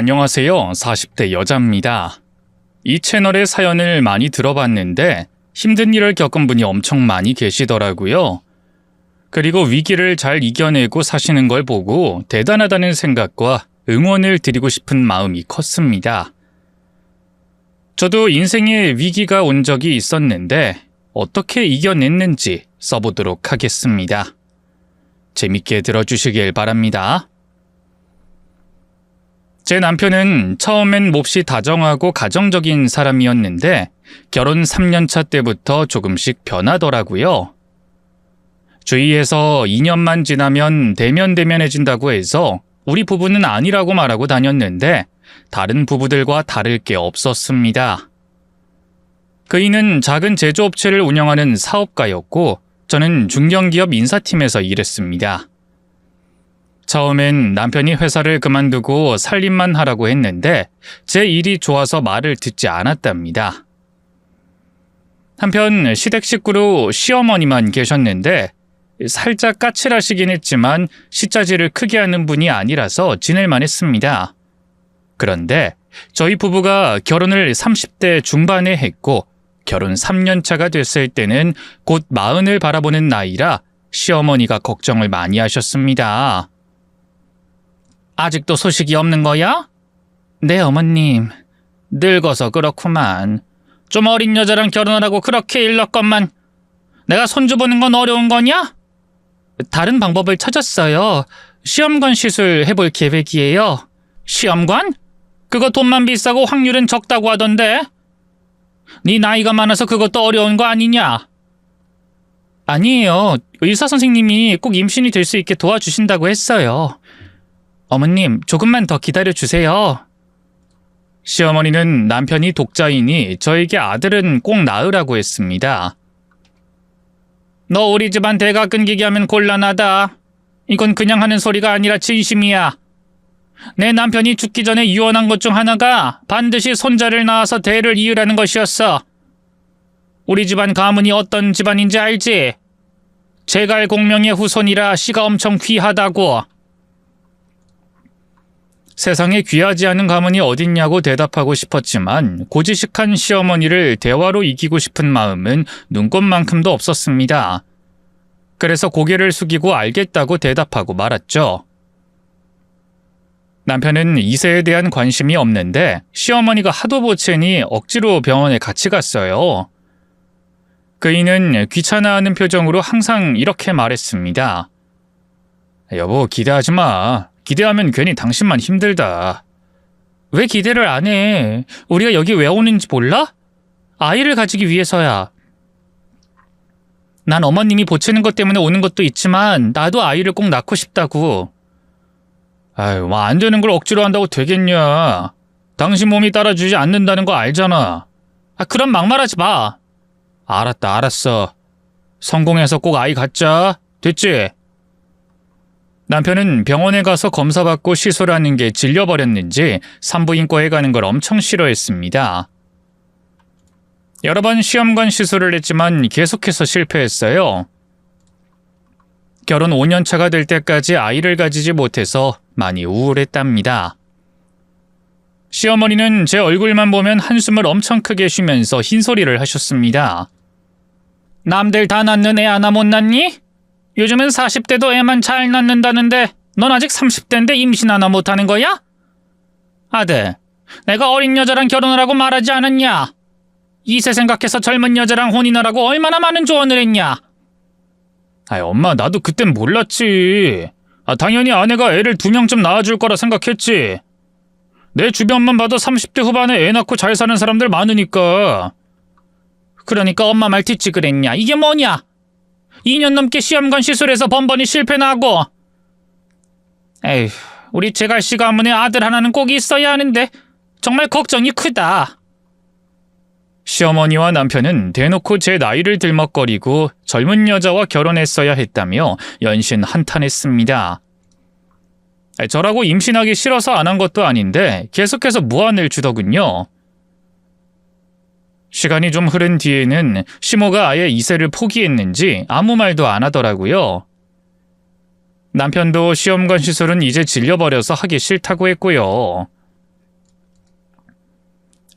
안녕하세요. 40대 여자입니다. 이 채널의 사연을 많이 들어봤는데 힘든 일을 겪은 분이 엄청 많이 계시더라고요. 그리고 위기를 잘 이겨내고 사시는 걸 보고 대단하다는 생각과 응원을 드리고 싶은 마음이 컸습니다. 저도 인생에 위기가 온 적이 있었는데 어떻게 이겨냈는지 써보도록 하겠습니다. 재밌게 들어주시길 바랍니다. 제 남편은 처음엔 몹시 다정하고 가정적인 사람이었는데 결혼 3년차 때부터 조금씩 변하더라고요. 주위에서 2년만 지나면 대면대면해진다고 해서 우리 부부는 아니라고 말하고 다녔는데 다른 부부들과 다를 게 없었습니다. 그이는 작은 제조업체를 운영하는 사업가였고 저는 중견기업 인사팀에서 일했습니다. 처음엔 남편이 회사를 그만두고 살림만 하라고 했는데 제 일이 좋아서 말을 듣지 않았답니다. 한편 시댁 식구로 시어머니만 계셨는데 살짝 까칠하시긴 했지만 시자질을 크게 하는 분이 아니라서 지낼만 했습니다. 그런데 저희 부부가 결혼을 30대 중반에 했고 결혼 3년 차가 됐을 때는 곧 40을 바라보는 나이라 시어머니가 걱정을 많이 하셨습니다. 아직도 소식이 없는 거야? 네, 어머님. 늙어서 그렇구만. 좀 어린 여자랑 결혼하라고 그렇게 일렀건만 내가 손주 보는 건 어려운 거냐? 다른 방법을 찾았어요. 시험관 시술 해볼 계획이에요. 시험관? 그거 돈만 비싸고 확률은 적다고 하던데. 네 나이가 많아서 그것도 어려운 거 아니냐? 아니에요. 의사 선생님이 꼭 임신이 될 수 있게 도와주신다고 했어요. 어머님, 조금만 더 기다려주세요. 시어머니는 남편이 독자이니 저에게 아들은 꼭 낳으라고 했습니다. 너 우리 집안 대가 끊기게 하면 곤란하다. 이건 그냥 하는 소리가 아니라 진심이야. 내 남편이 죽기 전에 유언한 것 중 하나가 반드시 손자를 낳아서 대를 이으라는 것이었어. 우리 집안 가문이 어떤 집안인지 알지? 제갈공명의 후손이라 씨가 엄청 귀하다고. 세상에 귀하지 않은 가문이 어딨냐고 대답하고 싶었지만 고지식한 시어머니를 대화로 이기고 싶은 마음은 눈꼽만큼도 없었습니다. 그래서 고개를 숙이고 알겠다고 대답하고 말았죠. 남편은 2세에 대한 관심이 없는데 시어머니가 하도 보채니 억지로 병원에 같이 갔어요. 그이는 귀찮아하는 표정으로 항상 이렇게 말했습니다. 여보, 기대하지 마. 기대하면 괜히 당신만 힘들다. 왜 기대를 안 해? 우리가 여기 왜 오는지 몰라? 아이를 가지기 위해서야. 난 어머님이 보채는 것 때문에 오는 것도 있지만 나도 아이를 꼭 낳고 싶다고. 아유, 안 되는 걸 억지로 한다고 되겠냐. 당신 몸이 따라주지 않는다는 거 알잖아. 그럼 막말하지 마. 알았다, 알았어. 성공해서 꼭 아이 갖자. 됐지? 남편은 병원에 가서 검사받고 시술하는 게 질려버렸는지 산부인과에 가는 걸 엄청 싫어했습니다. 여러 번 시험관 시술을 했지만 계속해서 실패했어요. 결혼 5년 차가 될 때까지 아이를 가지지 못해서 많이 우울했답니다. 시어머니는 제 얼굴만 보면 한숨을 엄청 크게 쉬면서 흰소리를 하셨습니다. 남들 다 낳는 애 하나 못 낳니? 요즘은 40대도 애만 잘 낳는다는데 넌 아직 30대인데 임신 하나 못하는 거야? 아들, 내가 어린 여자랑 결혼을 하고 말하지 않았냐? 2세 생각해서 젊은 여자랑 혼인하라고 얼마나 많은 조언을 했냐? 엄마, 나도 그땐 몰랐지. 당연히 아내가 애를 2명쯤 낳아줄 거라 생각했지. 내 주변만 봐도 30대 후반에 애 낳고 잘 사는 사람들 많으니까. 그러니까 엄마 말 듣지 그랬냐? 이게 뭐냐? 2년 넘게 시험관 시술해서 번번이 실패나 하고. 에휴, 우리 제갈씨 가문에 아들 하나는 꼭 있어야 하는데 정말 걱정이 크다. 시어머니와 남편은 대놓고 제 나이를 들먹거리고 젊은 여자와 결혼했어야 했다며 연신 한탄했습니다. 저라고 임신하기 싫어서 안 한 것도 아닌데 계속해서 무안을 주더군요. 시간이 좀 흐른 뒤에는 시모가 아예 2세를 포기했는지 아무 말도 안 하더라고요. 남편도 시험관 시술은 이제 질려버려서 하기 싫다고 했고요.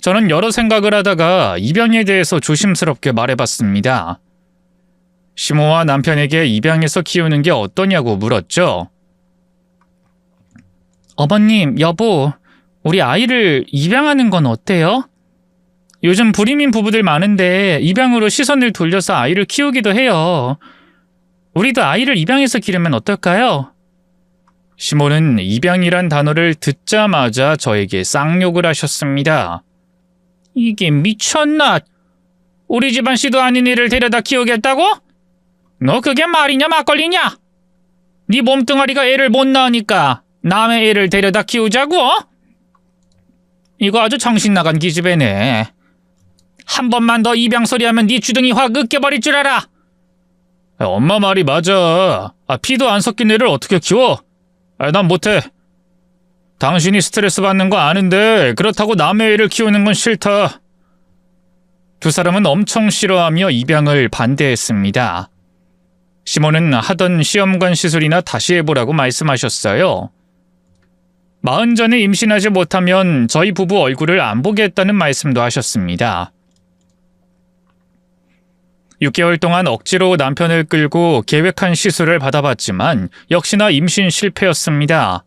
저는 여러 생각을 하다가 입양에 대해서 조심스럽게 말해봤습니다. 시모와 남편에게 입양해서 키우는 게 어떠냐고 물었죠. 어머님, 여보, 우리 아이를 입양하는 건 어때요? 요즘 불임인 부부들 많은데 입양으로 시선을 돌려서 아이를 키우기도 해요. 우리도 아이를 입양해서 기르면 어떨까요? 시모는 입양이란 단어를 듣자마자 저에게 쌍욕을 하셨습니다. 이게 미쳤나? 우리 집안 씨도 아닌 애를 데려다 키우겠다고? 너 그게 말이냐 막걸리냐? 네 몸뚱아리가 애를 못 낳으니까 남의 애를 데려다 키우자고? 이거 아주 정신 나간 기집애네. 한 번만 더 입양 소리하면 네 주둥이 확 으깨버릴 줄 알아. 엄마 말이 맞아. 피도 안 섞인 애를 어떻게 키워? 난 못해. 당신이 스트레스 받는 거 아는데 그렇다고 남의 애를 키우는 건 싫다. 두 사람은 엄청 싫어하며 입양을 반대했습니다. 시모는 하던 시험관 시술이나 다시 해보라고 말씀하셨어요. 40 전에 임신하지 못하면 저희 부부 얼굴을 안 보겠다는 말씀도 하셨습니다. 6개월 동안 억지로 남편을 끌고 계획한 시술을 받아봤지만 역시나 임신 실패였습니다.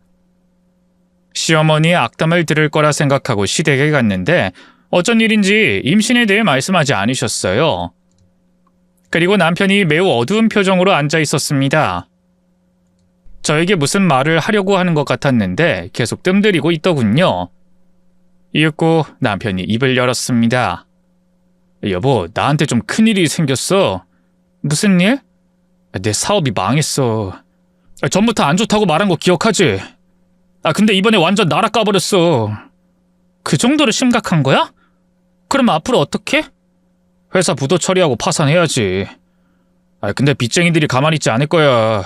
시어머니의 악담을 들을 거라 생각하고 시댁에 갔는데 어쩐 일인지 임신에 대해 말씀하지 않으셨어요. 그리고 남편이 매우 어두운 표정으로 앉아 있었습니다. 저에게 무슨 말을 하려고 하는 것 같았는데 계속 뜸들이고 있더군요. 이윽고 남편이 입을 열었습니다. 여보, 나한테 좀 큰일이 생겼어. 무슨 일? 내 사업이 망했어. 전부터 안 좋다고 말한 거 기억하지? 근데 이번에 완전 날아가버렸어. 그 정도로 심각한 거야? 그럼 앞으로 어떻게? 회사 부도 처리하고 파산해야지. 근데 빚쟁이들이 가만히 있지 않을 거야.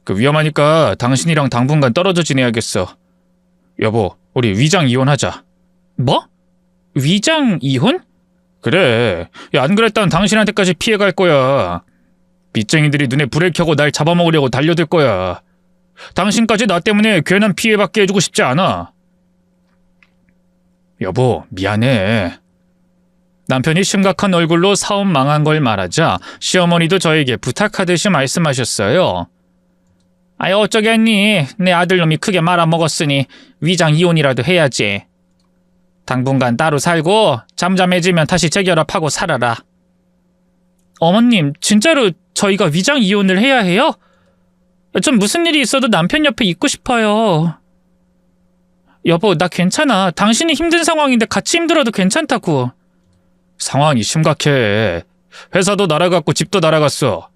위험하니까 당신이랑 당분간 떨어져 지내야겠어. 여보, 우리 위장 이혼하자. 뭐? 위장 이혼? 그래. 안 그랬다면 당신한테까지 피해갈 거야. 빚쟁이들이 눈에 불을 켜고 날 잡아먹으려고 달려들 거야. 당신까지 나 때문에 괜한 피해받게 해주고 싶지 않아. 여보, 미안해. 남편이 심각한 얼굴로 사업 망한 걸 말하자 시어머니도 저에게 부탁하듯이 말씀하셨어요. 어쩌겠니? 내 아들놈이 크게 말아먹었으니 위장 이혼이라도 해야지. 당분간 따로 살고 잠잠해지면 다시 재결합하고 살아라. 어머님, 진짜로 저희가 위장 이혼을 해야 해요? 전 무슨 일이 있어도 남편 옆에 있고 싶어요. 여보, 나 괜찮아. 당신이 힘든 상황인데 같이 힘들어도 괜찮다고. 상황이 심각해. 회사도 날아갔고 집도 날아갔어.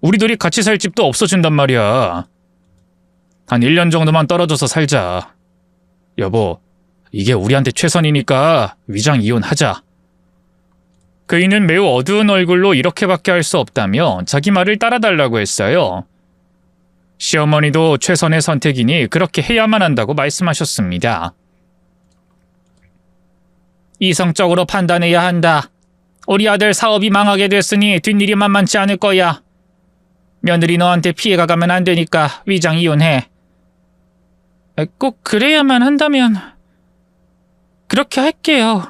우리 둘이 같이 살 집도 없어진단 말이야. 한 1년 정도만 떨어져서 살자. 여보, 이게 우리한테 최선이니까 위장 이혼하자. 그이는 매우 어두운 얼굴로 이렇게밖에 할 수 없다며 자기 말을 따라달라고 했어요. 시어머니도 최선의 선택이니 그렇게 해야만 한다고 말씀하셨습니다. 이성적으로 판단해야 한다. 우리 아들 사업이 망하게 됐으니 뒷일이 만만치 않을 거야. 며느리 너한테 피해가 가면 안 되니까 위장 이혼해. 꼭 그래야만 한다면 그렇게 할게요.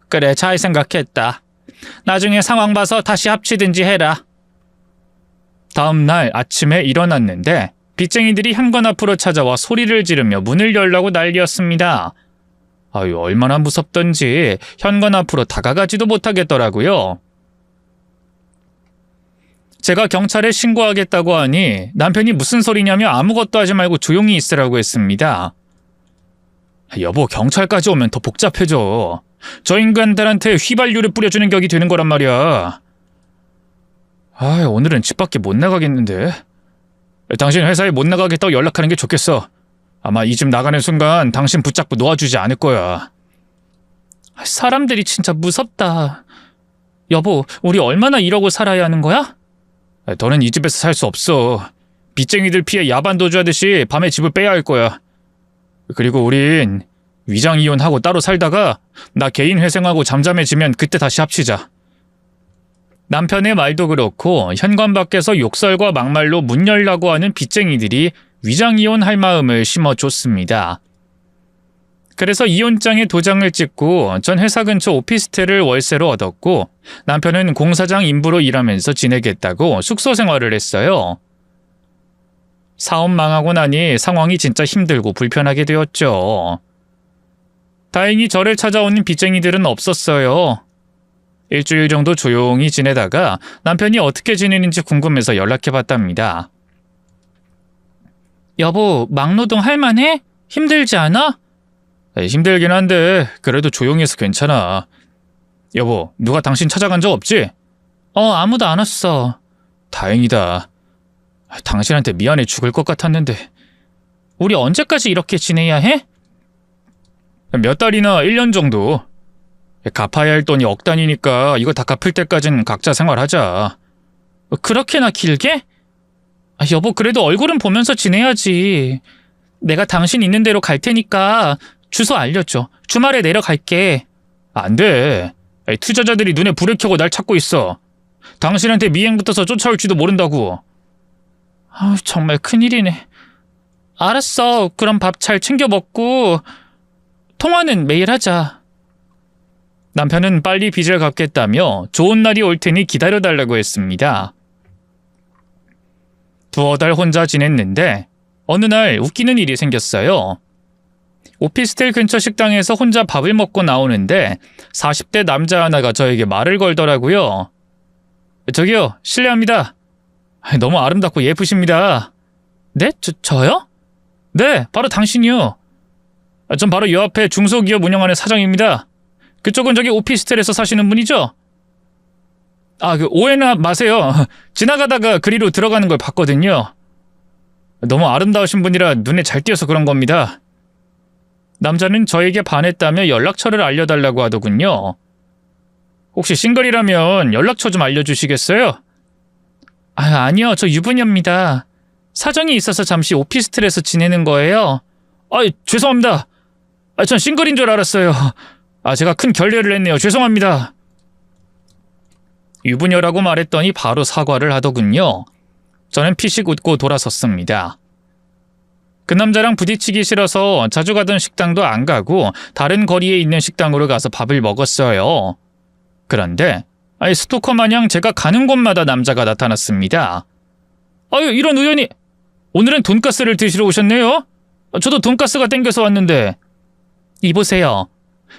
그래, 잘 생각했다. 나중에 상황 봐서 다시 합치든지 해라. 다음 날 아침에 일어났는데 빚쟁이들이 현관 앞으로 찾아와 소리를 지르며 문을 열라고 난리였습니다. 얼마나 무섭던지 현관 앞으로 다가가지도 못하겠더라고요. 제가 경찰에 신고하겠다고 하니 남편이 무슨 소리냐며 아무것도 하지 말고 조용히 있으라고 했습니다. 여보, 경찰까지 오면 더 복잡해져. 저 인간들한테 휘발유를 뿌려주는 격이 되는 거란 말이야. 오늘은 집 밖에 못 나가겠는데. 당신 회사에 못 나가겠다고 연락하는 게 좋겠어. 아마 이 집 나가는 순간 당신 붙잡고 놓아주지 않을 거야. 사람들이 진짜 무섭다. 여보, 우리 얼마나 이러고 살아야 하는 거야? 너는 이 집에서 살 수 없어. 빚쟁이들 피해 야반도주하듯이 밤에 집을 빼야 할 거야. 그리고 우린 위장 이혼하고 따로 살다가 나 개인 회생하고 잠잠해지면 그때 다시 합치자. 남편의 말도 그렇고 현관 밖에서 욕설과 막말로 문 열라고 하는 빚쟁이들이 위장 이혼할 마음을 심어줬습니다. 그래서 이혼장에 도장을 찍고 전 회사 근처 오피스텔을 월세로 얻었고 남편은 공사장 인부로 일하면서 지내겠다고 숙소 생활을 했어요. 사업 망하고 나니 상황이 진짜 힘들고 불편하게 되었죠. 다행히 저를 찾아오는 빚쟁이들은 없었어요. 일주일 정도 조용히 지내다가 남편이 어떻게 지내는지 궁금해서 연락해봤답니다. 여보, 막노동 할만해? 힘들지 않아? 힘들긴 한데 그래도 조용해서 괜찮아. 여보, 누가 당신 찾아간 적 없지? 아무도 안 왔어. 다행이다. 당신한테 미안해 죽을 것 같았는데. 우리 언제까지 이렇게 지내야 해? 몇 달이나 1년 정도. 갚아야 할 돈이 억 단위니까 이거 다 갚을 때까진 각자 생활하자. 그렇게나 길게? 여보, 그래도 얼굴은 보면서 지내야지. 내가 당신 있는 대로 갈 테니까 주소 알려줘. 주말에 내려갈게. 안 돼. 투자자들이 눈에 불을 켜고 날 찾고 있어. 당신한테 미행 붙어서 쫓아올지도 모른다고. 정말 큰일이네. 알았어. 그럼 밥 잘 챙겨 먹고 통화는 매일 하자. 남편은 빨리 빚을 갚겠다며 좋은 날이 올 테니 기다려달라고 했습니다. 두어 달 혼자 지냈는데 어느 날 웃기는 일이 생겼어요. 오피스텔 근처 식당에서 혼자 밥을 먹고 나오는데 40대 남자 하나가 저에게 말을 걸더라고요. 저기요, 실례합니다. 너무 아름답고 예쁘십니다. 네? 저요? 네, 바로 당신이요. 전 바로 요 앞에 중소기업 운영하는 사장입니다. 그쪽은 저기 오피스텔에서 사시는 분이죠? 오해나 마세요. 지나가다가 그리로 들어가는 걸 봤거든요. 너무 아름다우신 분이라 눈에 잘 띄어서 그런 겁니다. 남자는 저에게 반했다며 연락처를 알려달라고 하더군요. 혹시 싱글이라면 연락처 좀 알려주시겠어요? 아니요, 저 유부녀입니다. 사정이 있어서 잠시 오피스텔에서 지내는 거예요. 죄송합니다. 전 싱글인 줄 알았어요. 제가 큰 결례를 했네요. 죄송합니다. 유부녀라고 말했더니 바로 사과를 하더군요. 저는 피식 웃고 돌아섰습니다. 그 남자랑 부딪히기 싫어서 자주 가던 식당도 안 가고 다른 거리에 있는 식당으로 가서 밥을 먹었어요. 그런데 스토커 마냥 제가 가는 곳마다 남자가 나타났습니다. 이런 우연이. 오늘은 돈가스를 드시러 오셨네요? 저도 돈가스가 땡겨서 왔는데. 이보세요.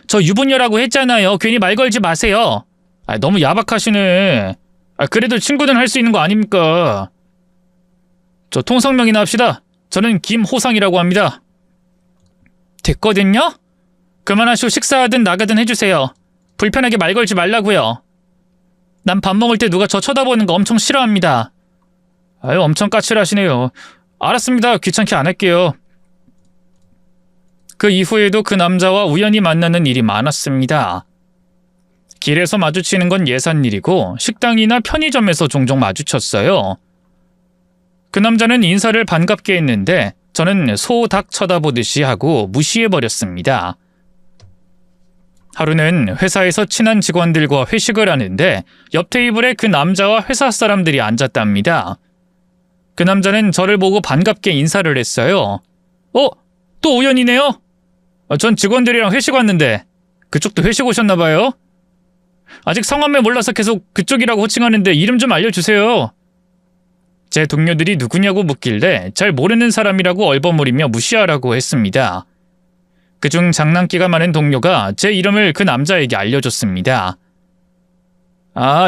저 유부녀라고 했잖아요. 괜히 말 걸지 마세요. 너무 야박하시네. 그래도 친구는 할 수 있는 거 아닙니까? 저 통성명이나 합시다. 저는 김호상이라고 합니다. 됐거든요? 그만하시고 식사하든 나가든 해주세요. 불편하게 말 걸지 말라고요. 난 밥 먹을 때 누가 저 쳐다보는 거 엄청 싫어합니다. 엄청 까칠하시네요. 알았습니다. 귀찮게 안 할게요. 그 이후에도 그 남자와 우연히 만나는 일이 많았습니다. 길에서 마주치는 건 예산일이고 식당이나 편의점에서 종종 마주쳤어요. 그 남자는 인사를 반갑게 했는데 저는 소, 닭 쳐다보듯이 하고 무시해버렸습니다. 하루는 회사에서 친한 직원들과 회식을 하는데 옆 테이블에 그 남자와 회사 사람들이 앉았답니다. 그 남자는 저를 보고 반갑게 인사를 했어요. 또 우연이네요? 전 직원들이랑 회식 왔는데 그쪽도 회식 오셨나 봐요? 아직 성함을 몰라서 계속 그쪽이라고 호칭하는데 이름 좀 알려주세요. 제 동료들이 누구냐고 묻길래 잘 모르는 사람이라고 얼버무리며 무시하라고 했습니다. 그중 장난기가 많은 동료가 제 이름을 그 남자에게 알려줬습니다.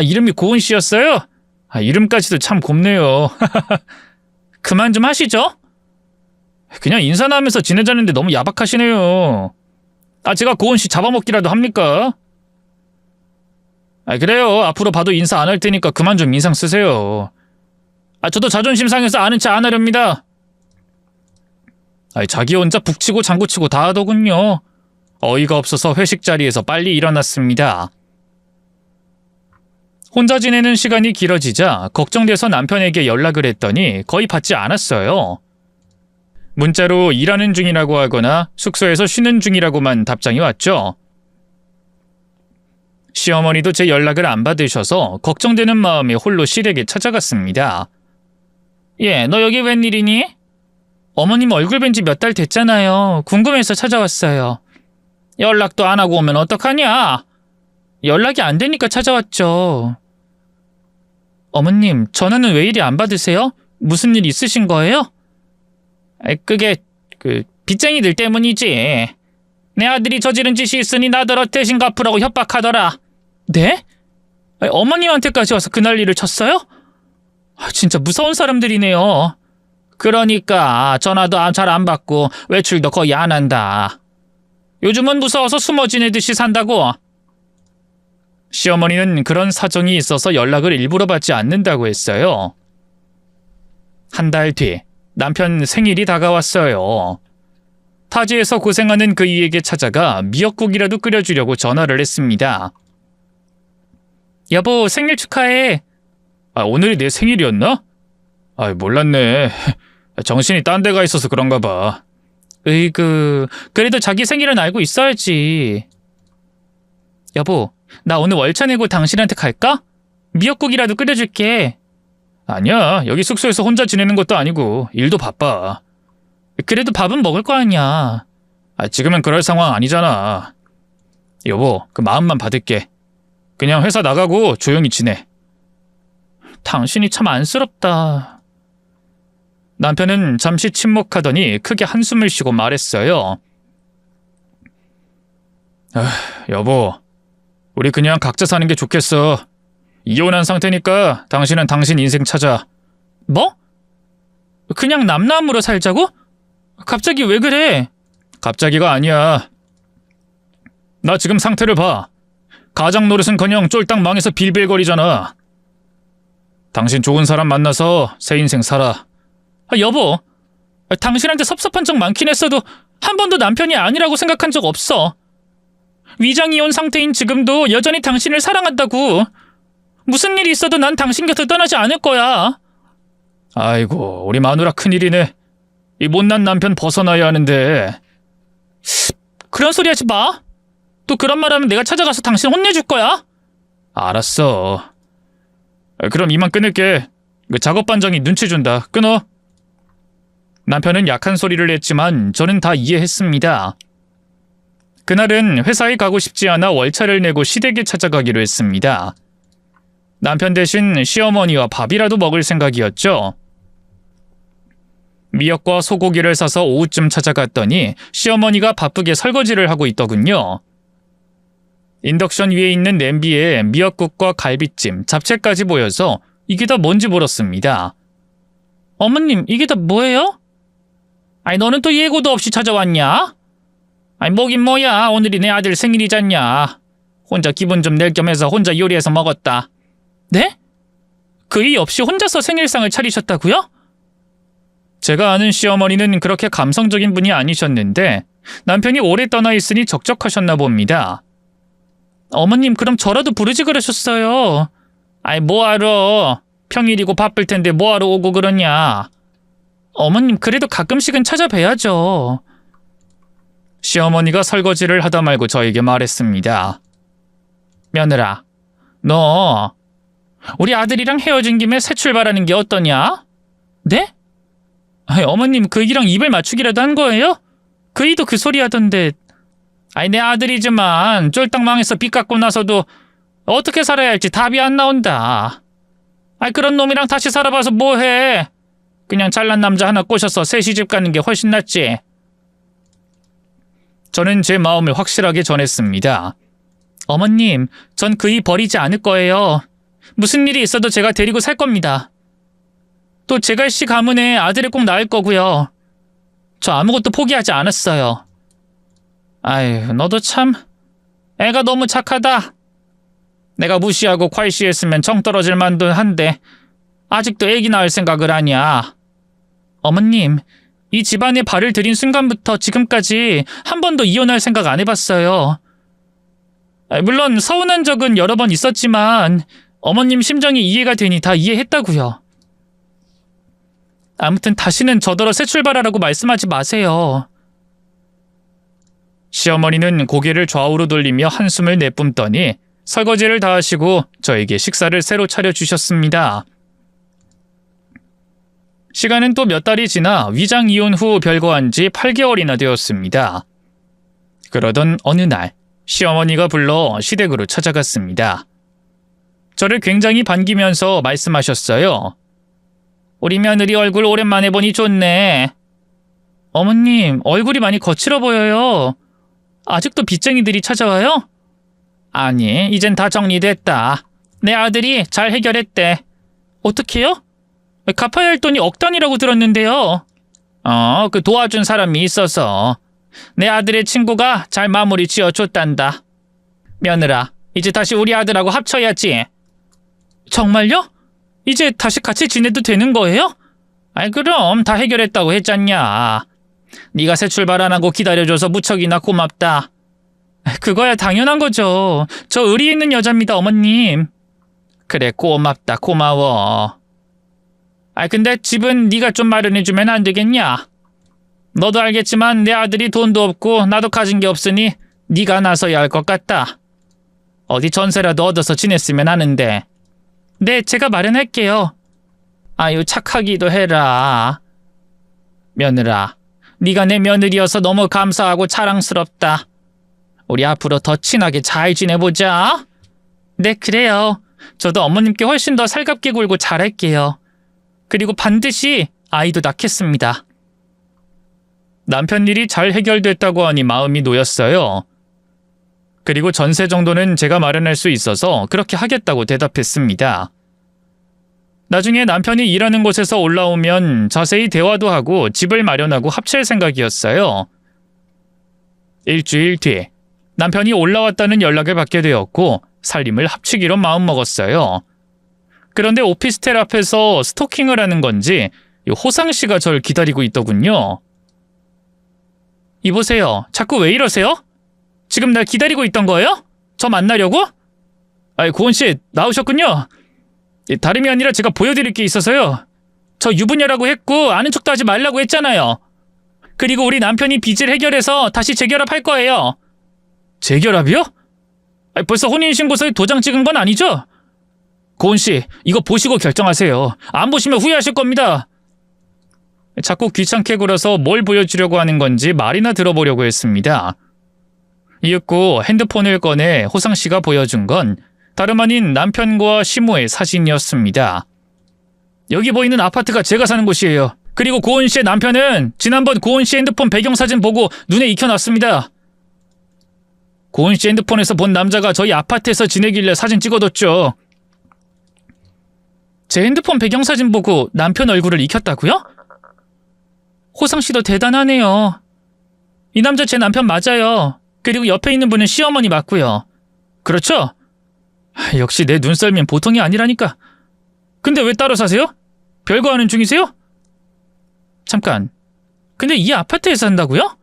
이름이 고은 씨였어요? 이름까지도 참 곱네요. 그만 좀 하시죠? 그냥 인사나 하면서 지내자는데 너무 야박하시네요. 제가 고은 씨 잡아먹기라도 합니까? 그래요. 앞으로 봐도 인사 안 할 테니까 그만 좀 인상 쓰세요. 저도 자존심 상해서 아는 체 안 하렵니다. 자기 혼자 북치고 장구치고 다 하더군요. 어이가 없어서 회식 자리에서 빨리 일어났습니다. 혼자 지내는 시간이 길어지자 걱정돼서 남편에게 연락을 했더니 거의 받지 않았어요. 문자로 일하는 중이라고 하거나 숙소에서 쉬는 중이라고만 답장이 왔죠. 시어머니도 제 연락을 안 받으셔서 걱정되는 마음에 홀로 시댁에 찾아갔습니다. 너 여기 웬일이니? 어머님 얼굴 뵌 지 몇 달 됐잖아요. 궁금해서 찾아왔어요. 연락도 안 하고 오면 어떡하냐? 연락이 안 되니까 찾아왔죠. 어머님, 전화는 왜 이리 안 받으세요? 무슨 일 있으신 거예요? 그게 빚쟁이들 때문이지. 내 아들이 저지른 짓이 있으니 나더러 대신 갚으라고 협박하더라. 네? 어머님한테까지 와서 그 난리를 쳤어요? 진짜 무서운 사람들이네요. 그러니까 전화도 잘 안 받고 외출도 거의 안 한다. 요즘은 무서워서 숨어 지내듯이 산다고. 시어머니는 그런 사정이 있어서 연락을 일부러 받지 않는다고 했어요. 한 달 뒤 남편 생일이 다가왔어요. 타지에서 고생하는 그이에게 찾아가 미역국이라도 끓여주려고 전화를 했습니다. 여보, 생일 축하해. 오늘이 내 생일이었나? 몰랐네. 정신이 딴 데가 있어서 그런가 봐. 그래도 자기 생일은 알고 있어야지. 여보, 나 오늘 월차 내고 당신한테 갈까? 미역국이라도 끓여줄게. 아니야, 여기 숙소에서 혼자 지내는 것도 아니고 일도 바빠. 그래도 밥은 먹을 거 아니야. 지금은 그럴 상황 아니잖아. 여보, 그 마음만 받을게. 그냥 회사 나가고 조용히 지내. 당신이 참 안쓰럽다. 남편은 잠시 침묵하더니 크게 한숨을 쉬고 말했어요. 여보, 우리 그냥 각자 사는 게 좋겠어. 이혼한 상태니까 당신은 당신 인생 찾아. 뭐? 그냥 남남으로 살자고? 갑자기 왜 그래? 갑자기가 아니야. 나 지금 상태를 봐. 가장 노릇은커녕 쫄딱 망해서 빌빌거리잖아. 당신 좋은 사람 만나서 새 인생 살아. 여보, 당신한테 섭섭한 적 많긴 했어도 한 번도 남편이 아니라고 생각한 적 없어. 위장이혼 상태인 지금도 여전히 당신을 사랑한다고. 무슨 일이 있어도 난 당신 곁을 떠나지 않을 거야. 아이고, 우리 마누라 큰일이네. 이 못난 남편 벗어나야 하는데. 그런 소리 하지 마. 또 그런 말 하면 내가 찾아가서 당신 혼내줄 거야. 알았어. 그럼 이만 끊을게. 작업 반장이 눈치 준다. 끊어. 남편은 약한 소리를 냈지만 저는 다 이해했습니다. 그날은 회사에 가고 싶지 않아 월차를 내고 시댁에 찾아가기로 했습니다. 남편 대신 시어머니와 밥이라도 먹을 생각이었죠. 미역과 소고기를 사서 오후쯤 찾아갔더니 시어머니가 바쁘게 설거지를 하고 있더군요. 인덕션 위에 있는 냄비에 미역국과 갈비찜, 잡채까지 보여서 이게 다 뭔지 물었습니다. 어머님, 이게 다 뭐예요? 너는 또 예고도 없이 찾아왔냐? 뭐긴 뭐야, 오늘이 내 아들 생일이잖냐. 혼자 기분 좀 낼 겸해서 혼자 요리해서 먹었다. 네? 그이 없이 혼자서 생일상을 차리셨다고요? 제가 아는 시어머니는 그렇게 감성적인 분이 아니셨는데 남편이 오래 떠나 있으니 적적하셨나 봅니다. 어머님, 그럼 저라도 부르지 그러셨어요. 뭐하러. 평일이고 바쁠 텐데 뭐하러 오고 그러냐. 어머님, 그래도 가끔씩은 찾아뵈야죠. 시어머니가 설거지를 하다 말고 저에게 말했습니다. 며느라, 너 우리 아들이랑 헤어진 김에 새 출발하는 게 어떠냐? 네? 어머님, 그이랑 입을 맞추기라도 한 거예요? 그이도 그 소리 하던데. 내 아들이지만 쫄딱 망해서 빚 갚고 나서도 어떻게 살아야 할지 답이 안 나온다. 그런 놈이랑 다시 살아봐서 뭐해. 그냥 잘난 남자 하나 꼬셔서 새 시집 가는 게 훨씬 낫지. 저는 제 마음을 확실하게 전했습니다. 어머님, 전 그이 버리지 않을 거예요. 무슨 일이 있어도 제가 데리고 살 겁니다. 또 제갈 씨 가문에 아들을 꼭 낳을 거고요. 저 아무것도 포기하지 않았어요. 너도 참 애가 너무 착하다. 내가 무시하고 콸시했으면 정 떨어질 만도 한데 아직도 애기 낳을 생각을 하냐. 어머님, 이 집안에 발을 들인 순간부터 지금까지 한 번도 이혼할 생각 안 해봤어요. 물론 서운한 적은 여러 번 있었지만 어머님 심정이 이해가 되니 다 이해했다고요. 아무튼 다시는 저더러 새 출발하라고 말씀하지 마세요. 시어머니는 고개를 좌우로 돌리며 한숨을 내뿜더니 설거지를 다 하시고 저에게 식사를 새로 차려주셨습니다. 시간은 또 몇 달이 지나 위장 이혼 후 별거한 지 8개월이나 되었습니다. 그러던 어느 날 시어머니가 불러 시댁으로 찾아갔습니다. 저를 굉장히 반기면서 말씀하셨어요. 우리 며느리 얼굴 오랜만에 보니 좋네. 어머님, 얼굴이 많이 거칠어 보여요. 아직도 빚쟁이들이 찾아와요? 아니, 이젠 다 정리됐다. 내 아들이 잘 해결했대. 어떻게요? 갚아야 할 돈이 억 단위라고 들었는데요. 그 도와준 사람이 있어서. 내 아들의 친구가 잘 마무리 지어줬단다. 며느라, 이제 다시 우리 아들하고 합쳐야지. 정말요? 이제 다시 같이 지내도 되는 거예요? 아이 그럼 다 해결했다고 했잖냐. 네가 새 출발 안 하고 기다려줘서 무척이나 고맙다. 그거야 당연한 거죠. 저 의리 있는 여자입니다, 어머님. 그래, 고맙다, 고마워. 근데 집은 네가 좀 마련해주면 안 되겠냐? 너도 알겠지만 내 아들이 돈도 없고 나도 가진 게 없으니 네가 나서야 할 것 같다. 어디 전세라도 얻어서 지냈으면 하는데. 네, 제가 마련할게요. 아유, 착하기도 해라. 며느라, 네가 내 며느리여서 너무 감사하고 자랑스럽다. 우리 앞으로 더 친하게 잘 지내보자. 네, 그래요. 저도 어머님께 훨씬 더 살갑게 굴고 잘할게요. 그리고 반드시 아이도 낳겠습니다. 남편 일이 잘 해결됐다고 하니 마음이 놓였어요. 그리고 전세 정도는 제가 마련할 수 있어서 그렇게 하겠다고 대답했습니다. 나중에 남편이 일하는 곳에서 올라오면 자세히 대화도 하고 집을 마련하고 합칠 생각이었어요. 일주일 뒤 남편이 올라왔다는 연락을 받게 되었고 살림을 합치기로 마음먹었어요. 그런데 오피스텔 앞에서 스토킹을 하는 건지 호상 씨가 절 기다리고 있더군요. 이보세요. 자꾸 왜 이러세요? 지금 날 기다리고 있던 거예요? 저 만나려고? 고은 씨 나오셨군요. 다름이 아니라 제가 보여드릴 게 있어서요. 저 유부녀라고 했고 아는 척도 하지 말라고 했잖아요. 그리고 우리 남편이 빚을 해결해서 다시 재결합할 거예요. 재결합이요? 벌써 혼인신고서에 도장 찍은 건 아니죠? 고은 씨, 이거 보시고 결정하세요. 안 보시면 후회하실 겁니다. 자꾸 귀찮게 굴어서 뭘 보여주려고 하는 건지 말이나 들어보려고 했습니다. 이윽고 핸드폰을 꺼내 호상 씨가 보여준 건 다름 아닌 남편과 시모의 사진이었습니다. 여기 보이는 아파트가 제가 사는 곳이에요. 그리고 고은 씨의 남편은 지난번 고은 씨 핸드폰 배경사진 보고 눈에 익혀놨습니다. 고은 씨 핸드폰에서 본 남자가 저희 아파트에서 지내길래 사진 찍어뒀죠. 제 핸드폰 배경사진 보고 남편 얼굴을 익혔다고요? 호상 씨도 대단하네요. 이 남자 제 남편 맞아요. 그리고 옆에 있는 분은 시어머니 맞고요. 그렇죠? 역시 내 눈썰미는 보통이 아니라니까. 근데 왜 따로 사세요? 별거 하는 중이세요? 잠깐. 근데 이 아파트에 산다고요?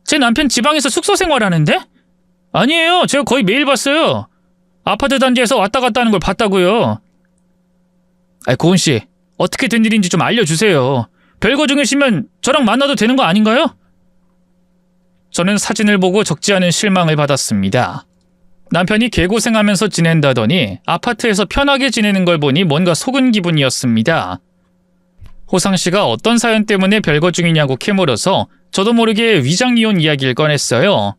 제 남편 지방에서 숙소 생활하는데? 아니에요. 제가 거의 매일 봤어요. 아파트 단지에서 왔다 갔다 하는 걸 봤다고요. 고은 씨, 어떻게 된 일인지 좀 알려주세요. 별거 중이시면 저랑 만나도 되는 거 아닌가요? 저는 사진을 보고 적지 않은 실망을 받았습니다. 남편이 개고생하면서 지낸다더니 아파트에서 편하게 지내는 걸 보니 뭔가 속은 기분이었습니다. 호상 씨가 어떤 사연 때문에 별거 중이냐고 캐물어서 저도 모르게 위장이혼 이야기를 꺼냈어요.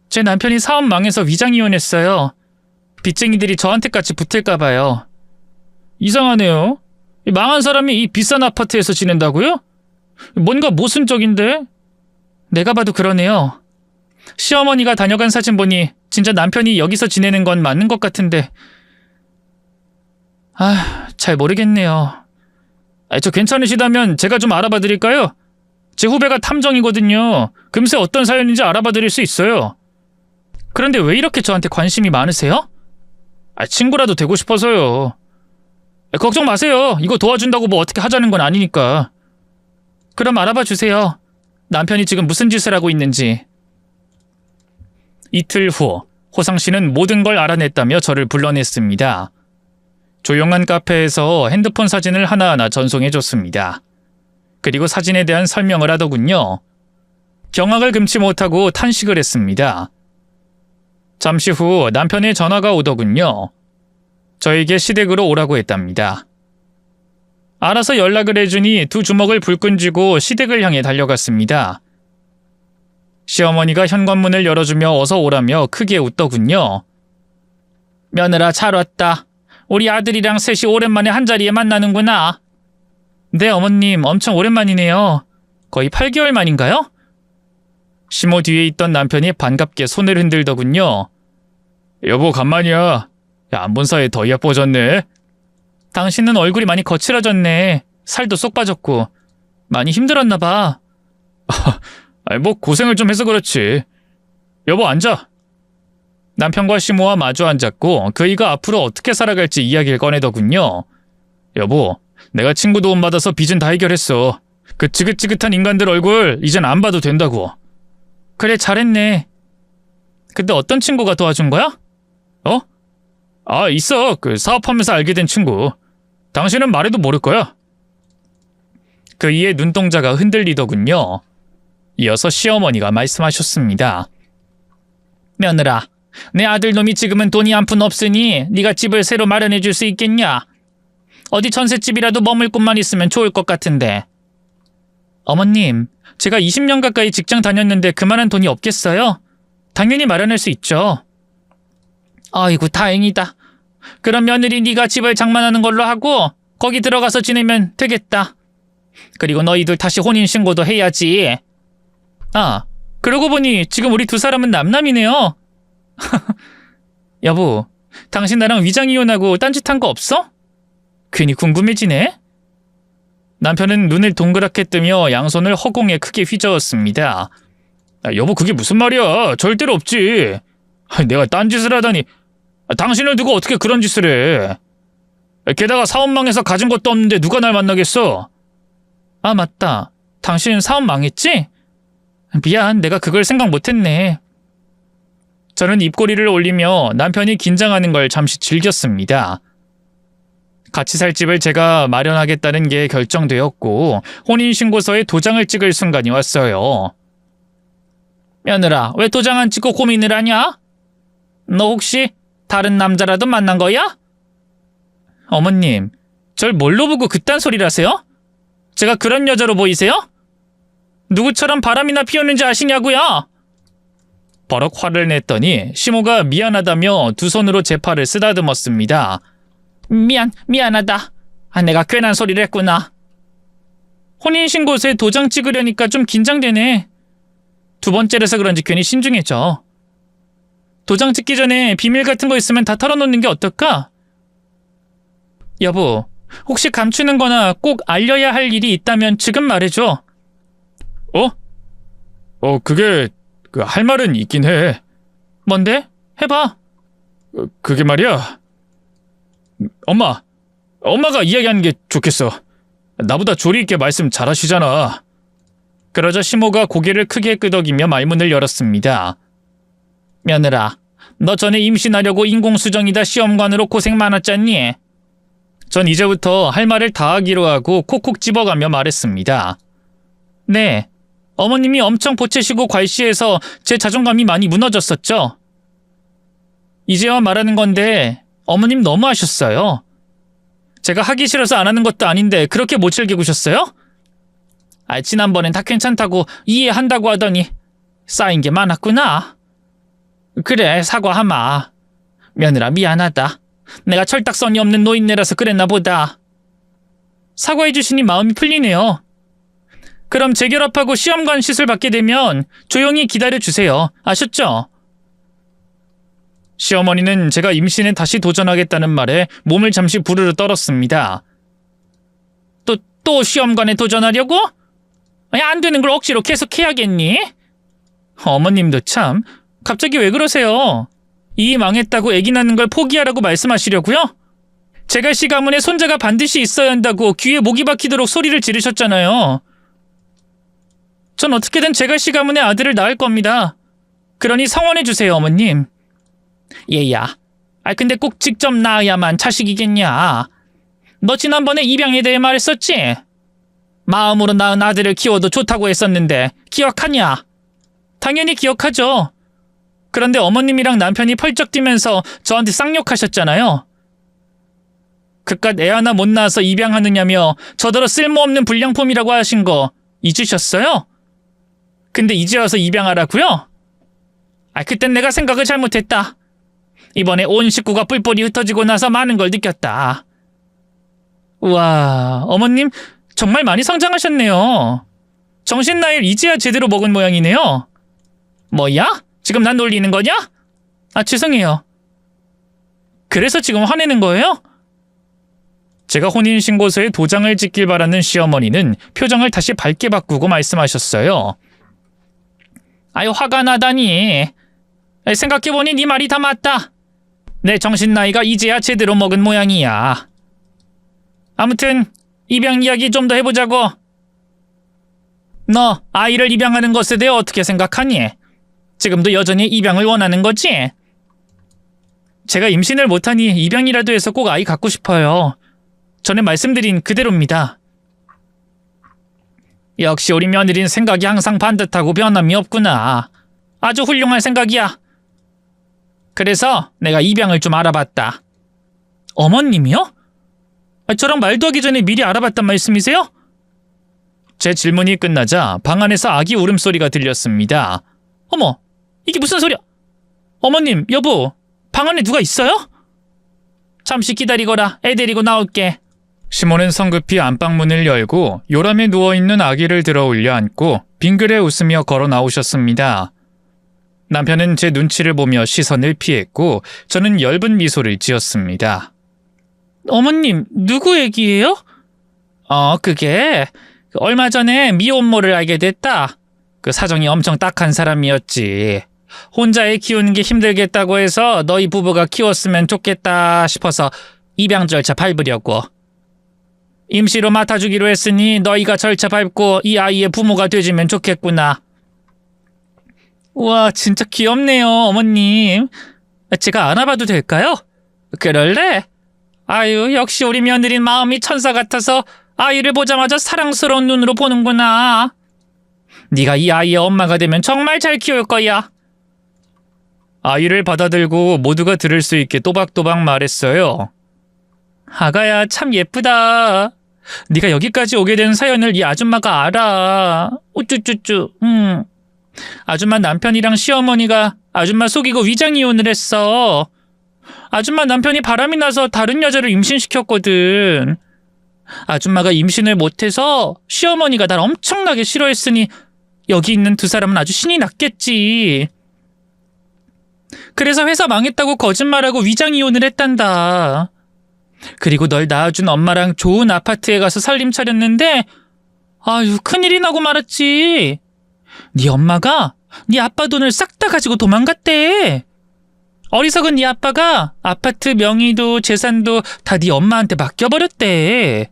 제 남편이 사업 망해서 위장이혼했어요. 빚쟁이들이 저한테까지 붙을까 봐요. 이상하네요. 망한 사람이 이 비싼 아파트에서 지낸다고요? 뭔가 모순적인데? 내가 봐도 그러네요. 시어머니가 다녀간 사진 보니 진짜 남편이 여기서 지내는 건 맞는 것 같은데. 잘 모르겠네요. 저 괜찮으시다면 제가 좀 알아봐 드릴까요? 제 후배가 탐정이거든요. 금세 어떤 사연인지 알아봐 드릴 수 있어요. 그런데 왜 이렇게 저한테 관심이 많으세요? 친구라도 되고 싶어서요. 걱정 마세요. 이거 도와준다고 뭐 어떻게 하자는 건 아니니까. 그럼 알아봐 주세요. 남편이 지금 무슨 짓을 하고 있는지. 이틀 후 호상 씨는 모든 걸 알아냈다며 저를 불러냈습니다. 조용한 카페에서 핸드폰 사진을 하나하나 전송해줬습니다. 그리고 사진에 대한 설명을 하더군요. 경악을 금치 못하고 탄식을 했습니다. 잠시 후 남편의 전화가 오더군요. 저에게 시댁으로 오라고 했답니다. 알아서 연락을 해주니 두 주먹을 불끈 쥐고 시댁을 향해 달려갔습니다. 시어머니가 현관문을 열어주며 어서 오라며 크게 웃더군요. 며느라 잘 왔다. 우리 아들이랑 셋이 오랜만에 한자리에 만나는구나. 네, 어머님 엄청 오랜만이네요. 거의 8개월 만인가요? 시모 뒤에 있던 남편이 반갑게 손을 흔들더군요. 여보 간만이야. 안 본 사이에 더 예뻐졌네. 당신은 얼굴이 많이 거칠어졌네. 살도 쏙 빠졌고. 많이 힘들었나 봐. 뭐 고생을 좀 해서 그렇지. 여보 앉아. 남편과 시모와 마주 앉았고 그이가 앞으로 어떻게 살아갈지 이야기를 꺼내더군요. 여보, 내가 친구 도움 받아서 빚은 다 해결했어. 그 지긋지긋한 인간들 얼굴 이젠 안 봐도 된다고. 그래 잘했네. 근데 어떤 친구가 도와준 거야? 있어. 그 사업하면서 알게 된 친구. 당신은 말해도 모를 거야. 그이의 눈동자가 흔들리더군요. 이어서 시어머니가 말씀하셨습니다. 며느라, 내 아들놈이 지금은 돈이 한 푼 없으니 네가 집을 새로 마련해 줄 수 있겠냐? 어디 전셋집이라도 머물 곳만 있으면 좋을 것 같은데. 어머님, 제가 20년 가까이 직장 다녔는데 그만한 돈이 없겠어요? 당연히 마련할 수 있죠. 아이고 다행이다. 그럼 며느리 네가 집을 장만하는 걸로 하고 거기 들어가서 지내면 되겠다. 그리고 너희들 다시 혼인신고도 해야지. 그러고 보니 지금 우리 두 사람은 남남이네요. 여보, 당신 나랑 위장이혼하고 딴짓한 거 없어? 괜히 궁금해지네. 남편은 눈을 동그랗게 뜨며 양손을 허공에 크게 휘저었습니다. 여보 그게 무슨 말이야. 절대로 없지. 내가 딴짓을 하다니. 당신을 두고 어떻게 그런 짓을 해. 게다가 사업 망해서 가진 것도 없는데 누가 날 만나겠어. 맞다. 당신 사업 망했지? 미안, 내가 그걸 생각 못했네. 저는 입꼬리를 올리며 남편이 긴장하는 걸 잠시 즐겼습니다. 같이 살 집을 제가 마련하겠다는 게 결정되었고 혼인신고서에 도장을 찍을 순간이 왔어요. 며느라, 왜 도장 안 찍고 고민을 하냐? 너 혹시 다른 남자라도 만난 거야? 어머님, 절 뭘로 보고 그딴 소리를 하세요? 제가 그런 여자로 보이세요? 누구처럼 바람이나 피우는지 아시냐고요? 버럭 화를 냈더니 시모가 미안하다며 두 손으로 제 팔을 쓰다듬었습니다. 미안하다. 내가 괜한 소리를 했구나. 혼인신고서에 도장 찍으려니까 좀 긴장되네. 두 번째라서 그런지 괜히 신중해져. 도장 찍기 전에 비밀 같은 거 있으면 다 털어놓는 게 어떨까? 여보, 혹시 감추는 거나 꼭 알려야 할 일이 있다면 지금 말해줘. 그게 할 말은 있긴 해. 뭔데? 해봐. 그게 말이야. 엄마가 이야기하는 게 좋겠어. 나보다 조리 있게 말씀 잘하시잖아. 그러자 시모가 고개를 크게 끄덕이며 말문을 열었습니다. 며느라, 너 전에 임신하려고 인공수정이다 시험관으로 고생 많았잖니? 전 이제부터 할 말을 다 하기로 하고 콕콕 집어가며 말했습니다. 네, 어머님이 엄청 보채시고 괄시해서 제 자존감이 많이 무너졌었죠. 이제와 말하는 건데 어머님 너무하셨어요. 제가 하기 싫어서 안 하는 것도 아닌데 그렇게 못 즐기고셨어요? 지난번엔 다 괜찮다고 이해한다고 하더니 쌓인 게 많았구나. 그래, 사과하마. 며느라 미안하다. 내가 철딱선이 없는 노인네라서 그랬나 보다. 사과해 주시니 마음이 풀리네요. 그럼 재결합하고 시험관 시술 받게 되면 조용히 기다려주세요. 아셨죠? 시어머니는 제가 임신에 다시 도전하겠다는 말에 몸을 잠시 부르르 떨었습니다. 또 시험관에 도전하려고? 안 되는 걸 억지로 계속 해야겠니? 어머님도 참, 갑자기 왜 그러세요? 이 망했다고 아기 낳는 걸 포기하라고 말씀하시려고요? 제갈씨 가문에 손자가 반드시 있어야 한다고 귀에 목이 박히도록 소리를 지르셨잖아요. 전 어떻게든 제갈씨 가문의 아들을 낳을 겁니다. 그러니 성원해주세요, 어머님. 얘야, 근데 꼭 직접 낳아야만 자식이겠냐? 너 지난번에 입양에 대해 말했었지? 마음으로 낳은 아들을 키워도 좋다고 했었는데 기억하냐? 당연히 기억하죠. 그런데 어머님이랑 남편이 펄쩍 뛰면서 저한테 쌍욕하셨잖아요. 그깟 애 하나 못 낳아서 입양하느냐며 저더러 쓸모없는 불량품이라고 하신 거 잊으셨어요? 근데 이제 와서 입양하라고요? 그땐 내가 생각을 잘못했다. 이번에 온 식구가 뿔뿔이 흩어지고 나서 많은 걸 느꼈다. 우와, 어머님 정말 많이 성장하셨네요. 정신나이를 이제야 제대로 먹은 모양이네요. 뭐야? 지금 난 놀리는 거냐? 죄송해요. 그래서 지금 화내는 거예요? 제가 혼인신고서에 도장을 찍길 바라는 시어머니는 표정을 다시 밝게 바꾸고 말씀하셨어요. 화가 나다니. 생각해보니 네 말이 다 맞다. 내 정신나이가 이제야 제대로 먹은 모양이야. 아무튼 입양 이야기 좀 더 해보자고. 너 아이를 입양하는 것에 대해 어떻게 생각하니? 지금도 여전히 입양을 원하는 거지? 제가 임신을 못하니 입양이라도 해서 꼭 아이 갖고 싶어요. 전에 말씀드린 그대로입니다. 역시 우리 며느리는 생각이 항상 반듯하고 변함이 없구나. 아주 훌륭한 생각이야. 그래서 내가 입양을 좀 알아봤다. 어머님이요? 저랑 말도 하기 전에 미리 알아봤단 말씀이세요? 제 질문이 끝나자 방 안에서 아기 울음소리가 들렸습니다. 어머, 이게 무슨 소리야? 어머님, 여보, 방 안에 누가 있어요? 잠시 기다리거라. 애 데리고 나올게. 시몬은 성급히 안방문을 열고 요람에 누워있는 아기를 들어 올려 안고 빙그레 웃으며 걸어 나오셨습니다. 남편은 제 눈치를 보며 시선을 피했고 저는 엷은 미소를 지었습니다. 어머님, 누구 얘기예요? 그게 얼마 전에 미혼모를 알게 됐다. 그 사정이 엄청 딱한 사람이었지. 혼자 애 키우는 게 힘들겠다고 해서 너희 부부가 키웠으면 좋겠다 싶어서 입양 절차 밟으려고. 임시로 맡아주기로 했으니 너희가 절차 밟고 이 아이의 부모가 되주면 좋겠구나. 우와, 진짜 귀엽네요, 어머님. 제가 안아봐도 될까요? 그럴래? 역시 우리 며느린 마음이 천사 같아서 아이를 보자마자 사랑스러운 눈으로 보는구나. 네가 이 아이의 엄마가 되면 정말 잘 키울 거야. 아이를 받아들고 모두가 들을 수 있게 또박또박 말했어요. 아가야, 참 예쁘다. 네가 여기까지 오게 된 사연을 이 아줌마가 알아. 우쭈쭈쭈. 아줌마 남편이랑 시어머니가 아줌마 속이고 위장이혼을 했어. 아줌마 남편이 바람이 나서 다른 여자를 임신시켰거든. 아줌마가 임신을 못해서 시어머니가 날 엄청나게 싫어했으니 여기 있는 두 사람은 아주 신이 났겠지. 그래서 회사 망했다고 거짓말하고 위장이혼을 했단다. 그리고 널 낳아준 엄마랑 좋은 아파트에 가서 살림 차렸는데 큰일이 나고 말았지. 네 엄마가 네 아빠 돈을 싹 다 가지고 도망갔대. 어리석은 네 아빠가 아파트 명의도 재산도 다 네 엄마한테 맡겨버렸대.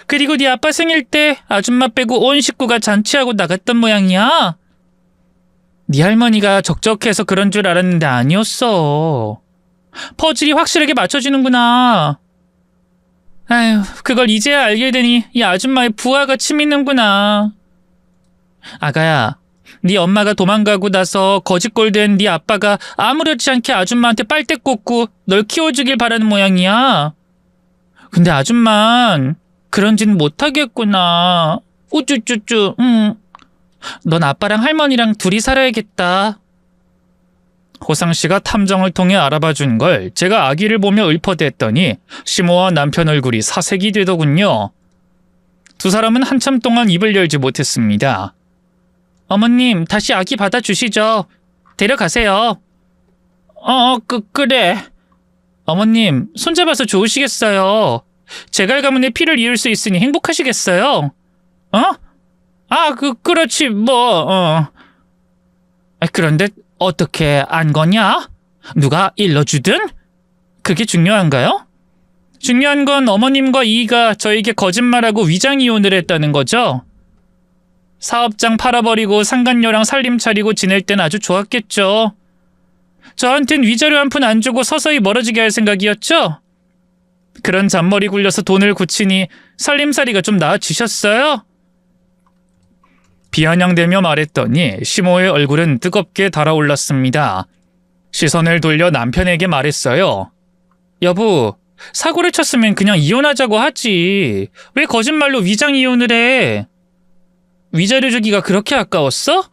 그리고 네 아빠 생일 때 아줌마 빼고 온 식구가 잔치하고 나갔던 모양이야. 네 할머니가 적적해서 그런 줄 알았는데 아니었어. 퍼즐이 확실하게 맞춰지는구나. 그걸 이제야 알게 되니 이 아줌마의 부하가 치미는구나. 아가야, 네 엄마가 도망가고 나서 거짓골된 네 아빠가 아무렇지 않게 아줌마한테 빨대 꽂고 널 키워주길 바라는 모양이야. 근데 아줌만 그런 짓 못하겠구나. 우쭈쭈쭈. 넌 아빠랑 할머니랑 둘이 살아야겠다. 호상씨가 탐정을 통해 알아봐준 걸 제가 아기를 보며 읊어댔더니 시모와 남편 얼굴이 사색이 되더군요. 두 사람은 한참 동안 입을 열지 못했습니다. 어머님, 다시 아기 받아주시죠. 데려가세요. 그래. 어머님, 손잡아서 좋으시겠어요. 제갈 가문의 피를 이을 수 있으니 행복하시겠어요. 그렇지 뭐. 그런데 어떻게 안 거냐? 누가 일러주든? 그게 중요한가요? 중요한 건 어머님과 이이가 저에게 거짓말하고 위장이혼을 했다는 거죠. 사업장 팔아버리고 상간녀랑 살림 차리고 지낼 땐 아주 좋았겠죠. 저한텐 위자료 한 푼 안 주고 서서히 멀어지게 할 생각이었죠. 그런 잔머리 굴려서 돈을 굳히니 살림살이가 좀 나아지셨어요? 비아냥대며 말했더니 시모의 얼굴은 뜨겁게 달아올랐습니다. 시선을 돌려 남편에게 말했어요. 여보, 사고를 쳤으면 그냥 이혼하자고 하지. 왜 거짓말로 위장이혼을 해? 위자료 주기가 그렇게 아까웠어?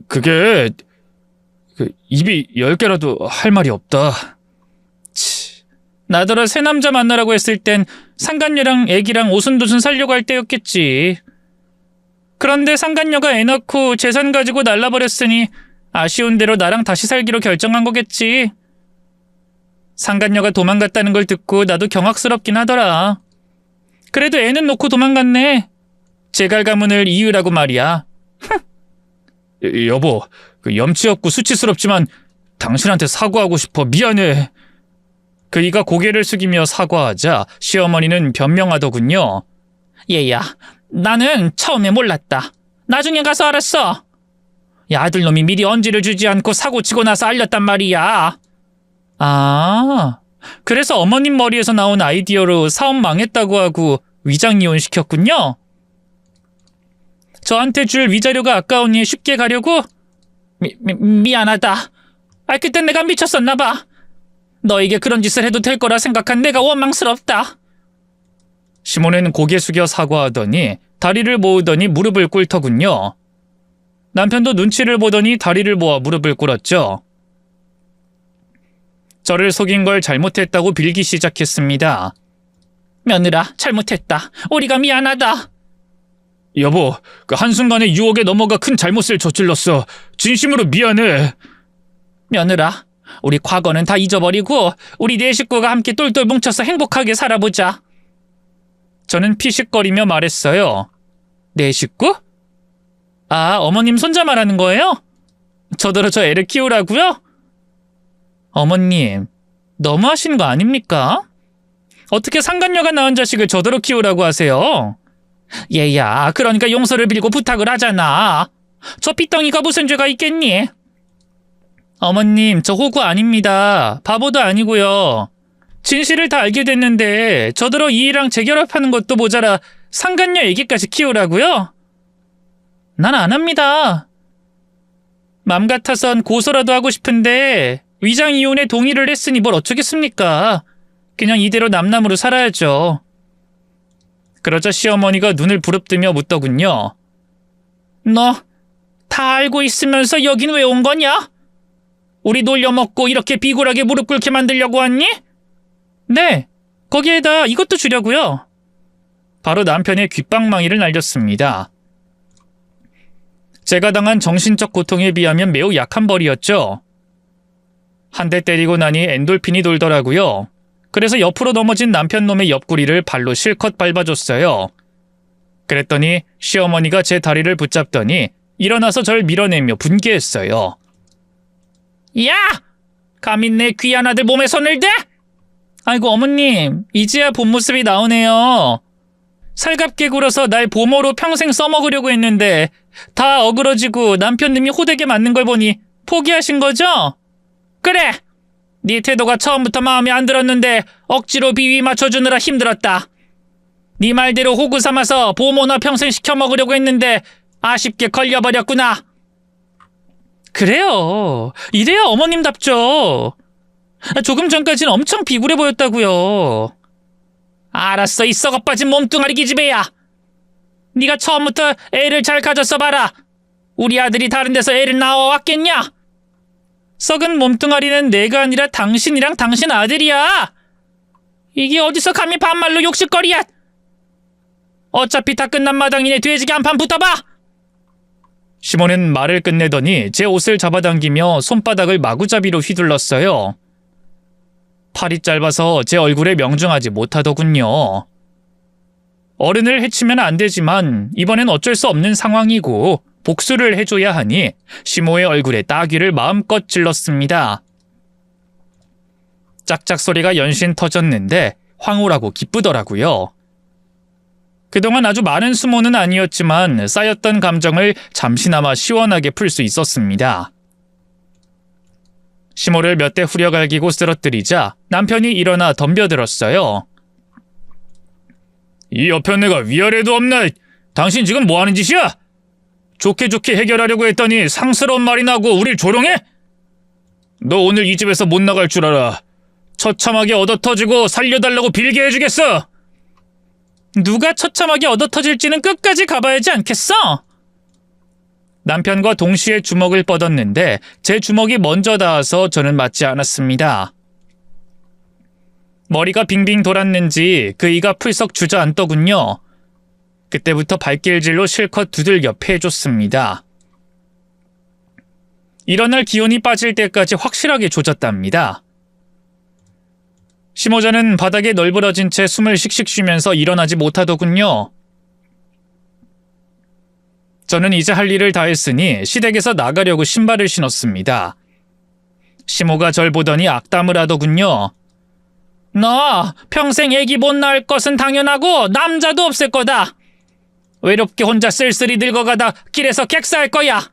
그게 입이 10개라도 할 말이 없다. 나더러 새 남자 만나라고 했을 땐 상간녀랑 애기랑 오순도순 살려고 할 때였겠지. 그런데 상간녀가 애 낳고 재산 가지고 날라버렸으니 아쉬운 대로 나랑 다시 살기로 결정한 거겠지. 상간녀가 도망갔다는 걸 듣고 나도 경악스럽긴 하더라. 그래도 애는 놓고 도망갔네. 제갈 가문을 이으라고 말이야. 여보, 염치 없고 수치스럽지만 당신한테 사과하고 싶어. 미안해. 그이가 고개를 숙이며 사과하자 시어머니는 변명하더군요. 얘야, 나는 처음에 몰랐다. 나중에 가서 알았어. 야, 아들놈이 미리 언지를 주지 않고 사고치고 나서 알렸단 말이야. 아, 그래서 어머님 머리에서 나온 아이디어로 사업 망했다고 하고 위장이혼 시켰군요. 저한테 줄 위자료가 아까우니 쉽게 가려고? 미안하다. 그땐 내가 미쳤었나 봐. 너에게 그런 짓을 해도 될 거라 생각한 내가 원망스럽다. 시몬은 고개 숙여 사과하더니 다리를 모으더니 무릎을 꿇더군요. 남편도 눈치를 보더니 다리를 모아 무릎을 꿇었죠. 저를 속인 걸 잘못했다고 빌기 시작했습니다. 며느라, 잘못했다. 우리가 미안하다. 여보, 한순간에 유혹에 넘어가 큰 잘못을 저질렀어. 진심으로 미안해. 며느라, 우리 과거는 다 잊어버리고 우리 네 식구가 함께 똘똘 뭉쳐서 행복하게 살아보자. 저는 피식거리며 말했어요. 네 식구? 아, 어머님 손자 말하는 거예요? 저더러 저 애를 키우라고요? 어머님, 너무하신 거 아닙니까? 어떻게 상간녀가 낳은 자식을 저더러 키우라고 하세요? 얘야, 그러니까 용서를 빌고 부탁을 하잖아. 저 삐덩이가 무슨 죄가 있겠니? 어머님, 저 호구 아닙니다. 바보도 아니고요. 진실을 다 알게 됐는데 저더러 이이랑 재결합하는 것도 모자라 상간녀 애기까지 키우라고요? 난 안 합니다. 맘 같아선 고소라도 하고 싶은데 위장이혼에 동의를 했으니 뭘 어쩌겠습니까? 그냥 이대로 남남으로 살아야죠. 그러자 시어머니가 눈을 부릅뜨며 묻더군요. 너 다 알고 있으면서 여긴 왜 온 거냐? 우리 놀려먹고 이렇게 비굴하게 무릎 꿇게 만들려고 왔니? 네, 거기에다 이것도 주려고요. 바로 남편의 귓방망이를 날렸습니다. 제가 당한 정신적 고통에 비하면 매우 약한 벌이었죠. 한 대 때리고 나니 엔돌핀이 돌더라고요. 그래서 옆으로 넘어진 남편놈의 옆구리를 발로 실컷 밟아줬어요. 그랬더니 시어머니가 제 다리를 붙잡더니 일어나서 절 밀어내며 분개했어요. 야! 감히 내 귀한 아들 몸에 손을 대? 아이고 어머님, 이제야 본 모습이 나오네요. 살갑게 굴어서 날 보모로 평생 써먹으려고 했는데 다 어그러지고 남편님이 호되게 맞는 걸 보니 포기하신 거죠? 그래! 네 태도가 처음부터 마음에 안 들었는데 억지로 비위 맞춰주느라 힘들었다. 네 말대로 호구 삼아서 보모나 평생 시켜먹으려고 했는데 아쉽게 걸려버렸구나. 그래요. 이래야 어머님답죠. 조금 전까진 엄청 비굴해 보였다고요. 알았어, 이 썩어빠진 몸뚱아리 기집애야. 네가 처음부터 애를 잘 가졌어 봐라. 우리 아들이 다른 데서 애를 낳아왔겠냐? 썩은 몸뚱아리는 내가 아니라 당신이랑 당신 아들이야. 이게 어디서 감히 반말로 욕실거리야. 어차피 다 끝난 마당이네. 돼지게 한판 붙어봐. 시몬은 말을 끝내더니 제 옷을 잡아당기며 손바닥을 마구잡이로 휘둘렀어요. 팔이 짧아서 제 얼굴에 명중하지 못하더군요. 어른을 해치면 안 되지만 이번엔 어쩔 수 없는 상황이고 복수를 해줘야 하니 시모의 얼굴에 따귀를 마음껏 찔렀습니다. 짝짝 소리가 연신 터졌는데 황홀하고 기쁘더라고요. 그동안 아주 많은 수모는 아니었지만 쌓였던 감정을 잠시나마 시원하게 풀 수 있었습니다. 시모를 몇 대 후려갈기고 쓰러뜨리자 남편이 일어나 덤벼들었어요. 이 여편네가 위아래도 없나? 당신 지금 뭐하는 짓이야? 좋게 좋게 해결하려고 했더니 상스러운 말이 나고 우릴 조롱해? 너 오늘 이 집에서 못 나갈 줄 알아. 처참하게 얻어터지고 살려달라고 빌게 해주겠어. 누가 처참하게 얻어터질지는 끝까지 가봐야지 않겠어? 남편과 동시에 주먹을 뻗었는데 제 주먹이 먼저 닿아서 저는 맞지 않았습니다. 머리가 빙빙 돌았는지 그 이가 풀썩 주저앉더군요. 그때부터 발길질로 실컷 두들겨 패줬습니다. 일어날 기운이 빠질 때까지 확실하게 조졌답니다. 심호자는 바닥에 널브러진 채 숨을 씩씩 쉬면서 일어나지 못하더군요. 저는 이제 할 일을 다 했으니 시댁에서 나가려고 신발을 신었습니다. 심호가 절 보더니 악담을 하더군요. 너 평생 애기 못 낳을 것은 당연하고 남자도 없을 거다. 외롭게 혼자 쓸쓸히 늙어가다 길에서 객사할 거야.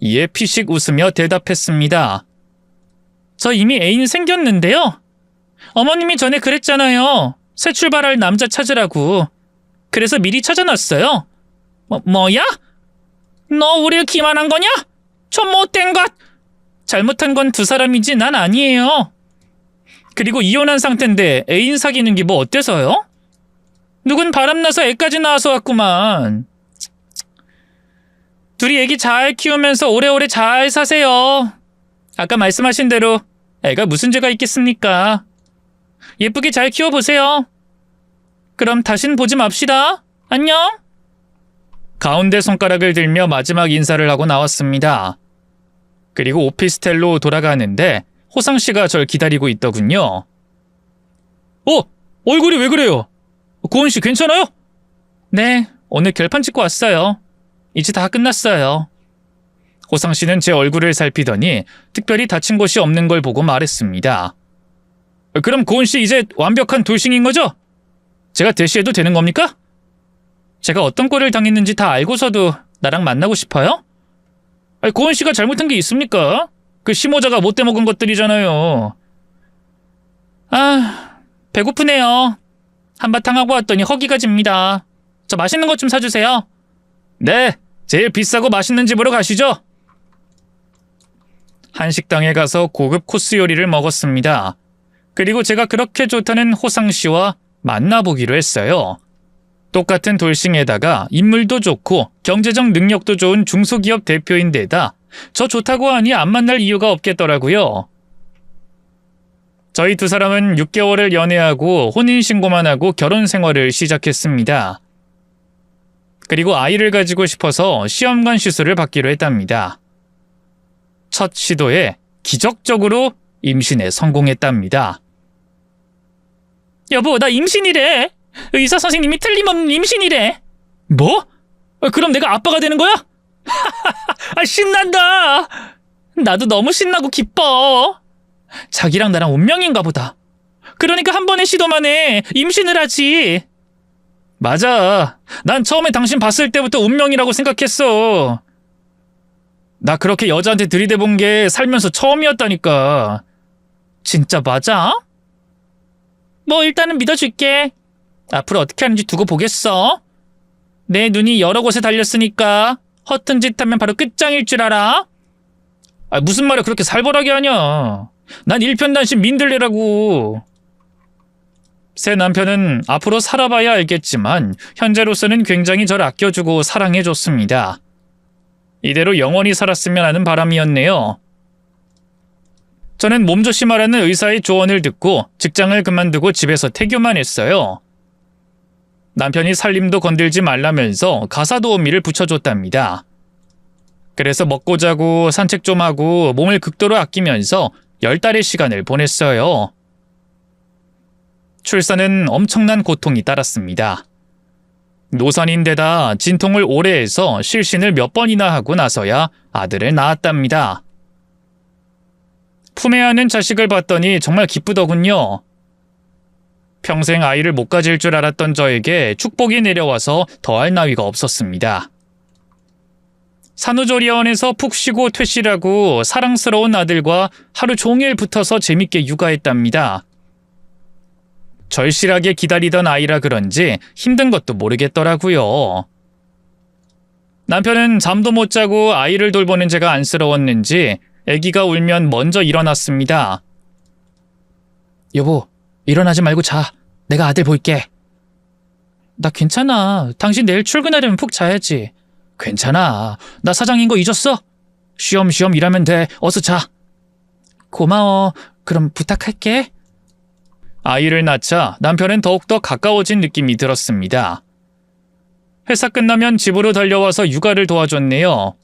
이에 피식 웃으며 대답했습니다. 저 이미 애인 생겼는데요. 어머님이 전에 그랬잖아요. 새 출발할 남자 찾으라고. 그래서 미리 찾아놨어요. 뭐야? 너 우릴 기만한 거냐? 저 못된 것! 잘못한 건 두 사람이지 난 아니에요. 그리고 이혼한 상태인데 애인 사귀는 게 뭐 어때서요? 누군 바람나서 애까지 낳아서 왔구만. 둘이 애기 잘 키우면서 오래오래 잘 사세요. 아까 말씀하신 대로 애가 무슨 죄가 있겠습니까? 예쁘게 잘 키워보세요. 그럼 다신 보지 맙시다. 안녕. 가운데 손가락을 들며 마지막 인사를 하고 나왔습니다. 그리고 오피스텔로 돌아가는데 호상 씨가 절 기다리고 있더군요. 얼굴이 왜 그래요? 고은 씨 괜찮아요? 네, 오늘 결판 찍고 왔어요. 이제 다 끝났어요. 호상 씨는 제 얼굴을 살피더니 특별히 다친 곳이 없는 걸 보고 말했습니다. 그럼 고은 씨 이제 완벽한 돌싱인 거죠? 제가 대시해도 되는 겁니까? 제가 어떤 꼴을 당했는지 다 알고서도 나랑 만나고 싶어요? 고은 씨가 잘못한 게 있습니까? 그 심호자가 못돼 먹은 것들이잖아요. 배고프네요. 한바탕 하고 왔더니 허기가 집니다. 저 맛있는 것 좀 사주세요. 네, 제일 비싸고 맛있는 집으로 가시죠. 한식당에 가서 고급 코스 요리를 먹었습니다. 그리고 제가 그렇게 좋다는 호상 씨와 만나보기로 했어요. 똑같은 돌싱에다가 인물도 좋고 경제적 능력도 좋은 중소기업 대표인데다 저 좋다고 하니 안 만날 이유가 없겠더라고요. 저희 두 사람은 6개월을 연애하고 혼인신고만 하고 결혼 생활을 시작했습니다. 그리고 아이를 가지고 싶어서 시험관 시술을 받기로 했답니다. 첫 시도에 기적적으로 임신에 성공했답니다. 여보, 나 임신이래. 의사 선생님이 틀림없는 임신이래. 뭐? 그럼 내가 아빠가 되는 거야? 신난다. 나도 너무 신나고 기뻐. 자기랑 나랑 운명인가 보다. 그러니까 한 번의 시도만 해 임신을 하지. 맞아. 난 처음에 당신 봤을 때부터 운명이라고 생각했어. 나 그렇게 여자한테 들이대본 게 살면서 처음이었다니까. 진짜 맞아? 뭐 일단은 믿어줄게. 앞으로 어떻게 하는지 두고 보겠어. 내 눈이 여러 곳에 달렸으니까 허튼 짓 하면 바로 끝장일 줄 알아. 무슨 말을 그렇게 살벌하게 하냐. 난 일편단심 민들레라고. 새 남편은 앞으로 살아봐야 알겠지만 현재로서는 굉장히 절 아껴주고 사랑해줬습니다. 이대로 영원히 살았으면 하는 바람이었네요. 저는 몸조심하라는 의사의 조언을 듣고 직장을 그만두고 집에서 태교만 했어요. 남편이 살림도 건들지 말라면서 가사도우미를 붙여줬답니다. 그래서 먹고 자고 산책 좀 하고 몸을 극도로 아끼면서 10달의 시간을 보냈어요. 출산은 엄청난 고통이 따랐습니다. 노산인데다 진통을 오래 해서 실신을 몇 번이나 하고 나서야 아들을 낳았답니다. 품에 안은 자식을 봤더니 정말 기쁘더군요. 평생 아이를 못 가질 줄 알았던 저에게 축복이 내려와서 더할 나위가 없었습니다. 산후조리원에서 푹 쉬고 퇴실하고 사랑스러운 아들과 하루 종일 붙어서 재밌게 육아했답니다. 절실하게 기다리던 아이라 그런지 힘든 것도 모르겠더라고요. 남편은 잠도 못 자고 아이를 돌보는 제가 안쓰러웠는지 아기가 울면 먼저 일어났습니다. 여보, 일어나지 말고 자. 내가 아들 볼게. 나 괜찮아. 당신 내일 출근하려면 푹 자야지. 괜찮아. 나 사장인 거 잊었어? 쉬엄쉬엄 일하면 돼. 어서 자. 고마워. 그럼 부탁할게. 아이를 낳자 남편은 더욱더 가까워진 느낌이 들었습니다. 회사 끝나면 집으로 달려와서 육아를 도와줬네요.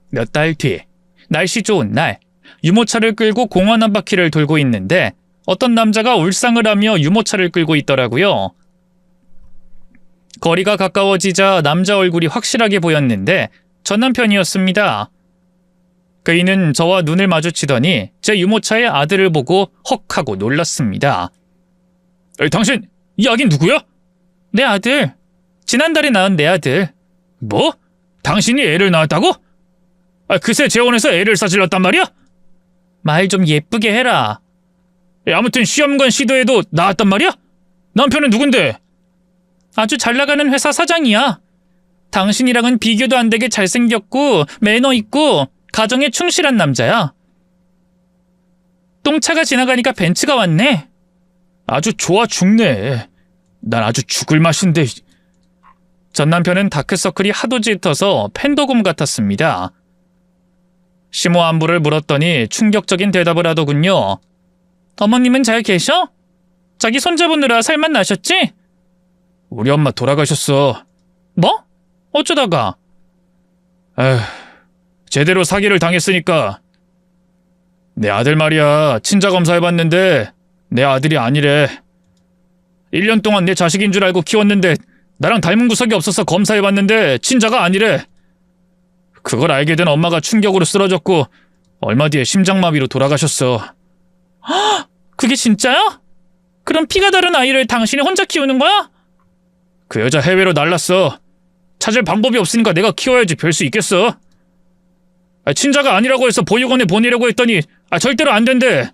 몇 달 뒤, 날씨 좋은 날, 유모차를 끌고 공원 한 바퀴를 돌고 있는데 어떤 남자가 울상을 하며 유모차를 끌고 있더라고요. 거리가 가까워지자 남자 얼굴이 확실하게 보였는데 전 남편이었습니다. 그이는 저와 눈을 마주치더니 제 유모차의 아들을 보고 헉 하고 놀랐습니다. 당신, 이 아긴 누구야? 내 아들. 지난달에 낳은 내 아들. 뭐? 당신이 애를 낳았다고? 그새 재혼해서 애를 싸질렀단 말이야? 말 좀 예쁘게 해라. 아무튼 시험관 시도해도 낳았단 말이야? 남편은 누군데? 아주 잘나가는 회사 사장이야. 당신이랑은 비교도 안 되게 잘생겼고 매너 있고 가정에 충실한 남자야. 똥차가 지나가니까 벤츠가 왔네. 아주 좋아 죽네. 난 아주 죽을 맛인데. 전 남편은 다크서클이 하도 짙어서 팬더곰 같았습니다. 심호 안부를 물었더니 충격적인 대답을 하더군요. 어머님은 잘 계셔? 자기 손자보느라 살만 나셨지? 우리 엄마 돌아가셨어. 뭐? 어쩌다가? 에휴, 제대로 사기를 당했으니까. 내 아들 말이야. 친자 검사해봤는데 내 아들이 아니래. 1년 동안 내 자식인 줄 알고 키웠는데 나랑 닮은 구석이 없어서 검사해봤는데 친자가 아니래. 그걸 알게 된 엄마가 충격으로 쓰러졌고 얼마 뒤에 심장마비로 돌아가셨어. 헉! 그게 진짜야? 그럼 피가 다른 아이를 당신이 혼자 키우는 거야? 그 여자 해외로 날랐어. 찾을 방법이 없으니까 내가 키워야지 별 수 있겠어. 친자가 아니라고 해서 보육원에 보내려고 했더니 절대로 안 된대.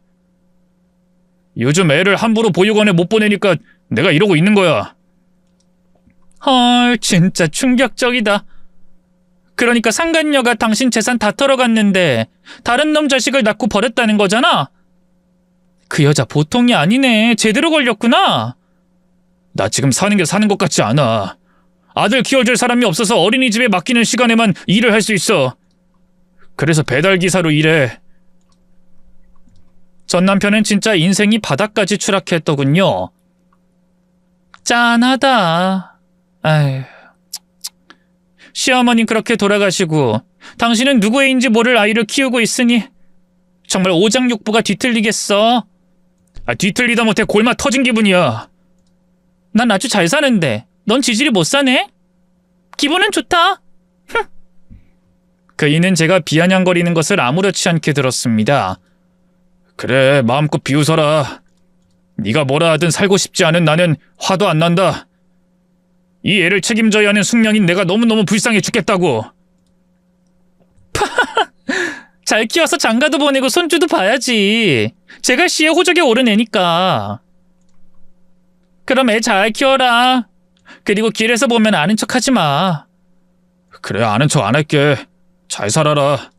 요즘 애를 함부로 보육원에 못 보내니까 내가 이러고 있는 거야. 헐, 진짜 충격적이다. 그러니까 상간녀가 당신 재산 다 털어갔는데 다른 놈 자식을 낳고 버렸다는 거잖아? 그 여자 보통이 아니네. 제대로 걸렸구나. 나 지금 사는 게 사는 것 같지 않아. 아들 키워줄 사람이 없어서 어린이집에 맡기는 시간에만 일을 할 수 있어. 그래서 배달기사로 일해. 전 남편은 진짜 인생이 바닥까지 추락했더군요. 짠하다. 아휴. 시어머님 그렇게 돌아가시고 당신은 누구애인지 모를 아이를 키우고 있으니 정말 오장육부가 뒤틀리겠어. 뒤틀리다 못해 골마 터진 기분이야. 난 아주 잘 사는데 넌 지질이 못 사네? 기분은 좋다. 그이는 제가 비아냥거리는 것을 아무렇지 않게 들었습니다. 그래, 마음껏 비웃어라. 네가 뭐라 하든 살고 싶지 않은 나는 화도 안 난다. 이 애를 책임져야 하는 숙명인 내가 너무너무 불쌍해 죽겠다고. 잘 키워서 장가도 보내고 손주도 봐야지. 제가 시에 호적에 오른 애니까. 그럼 애 잘 키워라. 그리고 길에서 보면 아는 척 하지 마. 그래, 아는 척 안 할게. 잘 살아라.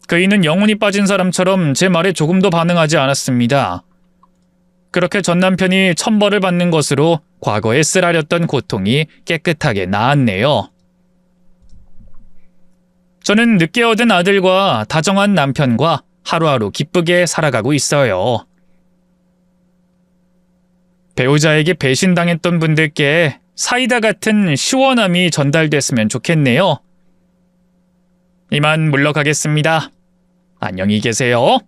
그이는 영혼이 빠진 사람처럼 제 말에 조금도 반응하지 않았습니다. 그렇게 전 남편이 천벌을 받는 것으로 과거에 쓰라렸던 고통이 깨끗하게 나았네요. 저는 늦게 얻은 아들과 다정한 남편과 하루하루 기쁘게 살아가고 있어요. 배우자에게 배신당했던 분들께 사이다 같은 시원함이 전달됐으면 좋겠네요. 이만 물러가겠습니다. 안녕히 계세요.